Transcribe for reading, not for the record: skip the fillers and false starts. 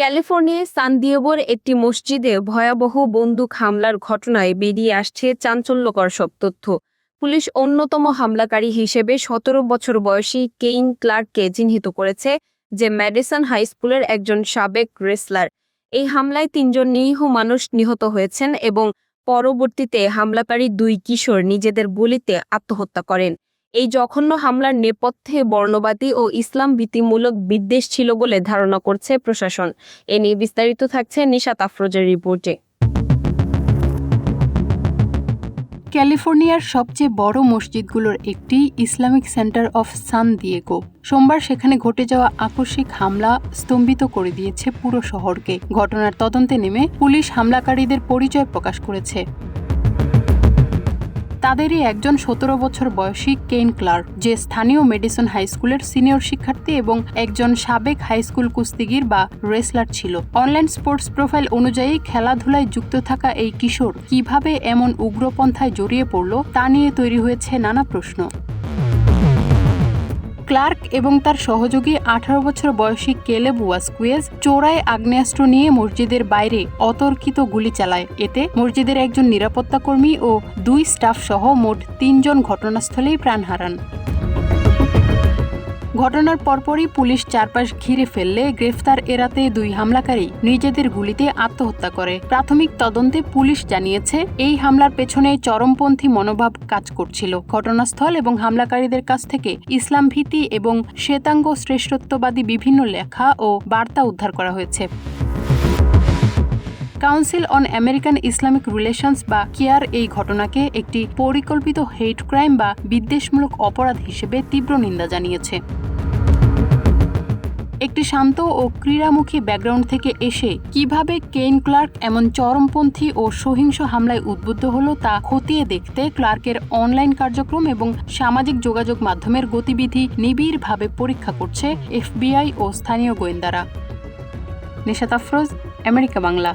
ক্যালিফোর্নিয়ার সান দিয়েগোর একটি মসজিদে ভয়াবহ বন্দুক হামলার ঘটনায় বেরিয়ে আসছে চাঞ্চল্যকর সব তথ্য। পুলিশ অন্যতম হামলাকারী হিসেবে ১৭ বছর বয়সী কেইন ক্লার্ককে চিহ্নিত করেছে, যে ম্যাডিসন হাই স্কুলের একজন সাবেক রেসলার। এই হামলায় ৩ জন নিরীহ মানুষ নিহত হয়েছেন এবং পরবর্তীতে হামলাকারী ২ কিশোর নিজেদের গুলিতে আত্মহত্যা করেন। এই জঘন্য হামলার নেপথ্যে বর্ণবাদী ও ইসলাম ভীতিমূলক বিদ্বেষ ছিল বলে ধারণা করছে প্রশাসন। এ নিয়ে বিস্তারিত থাকছে নিশাত আফরোজের রিপোর্টে। ক্যালিফোর্নিয়ার সবচেয়ে বড় মসজিদগুলোর একটি Islamic centre of San Diego সোমবার সেখানে ঘটে যাওয়া আকস্মিক হামলা স্তম্ভিত করে দিয়েছে পুরো শহরকে। ঘটনার তদন্তে নেমে পুলিশ হামলাকারীদের পরিচয় প্রকাশ করেছে। তাদেরই একজন ১৭ বছর বয়সী কেইন ক্লার্ক, যে স্থানীয় মেডিসন হাই স্কুলের সিনিয়র শিক্ষার্থী এবং একজন সাবেক হাই স্কুল কুস্তিগির বা রেসলার ছিল। অনলাইন স্পোর্টস প্রোফাইল অনুযায়ী খেলাধুলায় যুক্ত থাকা এই কিশোর কিভাবে এমন উগ্রপন্থায় জড়িয়ে পড়ল তা নিয়ে তৈরি হয়েছে নানা প্রশ্ন। ক্লার্ক এবং তার সহযোগী ১৮ বছর বয়সী কেলেব ওয়াসকুয়েজ চোরাই আগ্নেয়াস্ত্র নিয়ে মসজিদের বাইরে অতর্কিত গুলি চালায়। এতে মসজিদের একজন নিরাপত্তা কর্মী ও ২ স্টাফ সহ মোট ৩ জন ঘটনাস্থলেই প্রাণ হারান। ঘটনার পরপরই পুলিশ চারপাশ ঘিরে ফেললে গ্রেফতার এড়াতে ২ হামলাকারী নিজেদের গুলিতে আত্মহত্যা করে। প্রাথমিক তদন্তে পুলিশ জানিয়েছে, এই হামলার পেছনে চরমপন্থী মনোভাব কাজ করছিল। ঘটনাস্থল এবং হামলাকারীদের কাছ থেকে ইসলাম ভীতি এবং শ্বেতাঙ্গ শ্রেষ্ঠত্ববাদী বিভিন্ন লেখা ও বার্তা উদ্ধার করা হয়েছে। Council on American Islamic relations বা কেয়ার এই ঘটনাকে একটি পরিকল্পিত হেট ক্রাইম বা বিদ্বেষমূলক অপরাধ হিসেবে তীব্র নিন্দা জানিয়েছে। একটি শান্ত ও ক্রীড়ামুখী ব্যাকগ্রাউন্ড থেকে এসে কিভাবে কেইন ক্লার্ক এমন চরমপন্থী ও সহিংস হামলায় উদ্বুদ্ধ হলো তা খতিয়ে দেখতে ক্লার্কের অনলাইন কার্যক্রম এবং সামাজিক যোগাযোগ মাধ্যমের গতিবিধি নিবিড়ভাবে পরীক্ষা করছে এফবিআই ও স্থানীয় গোয়েন্দারা। নিশাত আফরোজ, আমেরিকা বাংলা।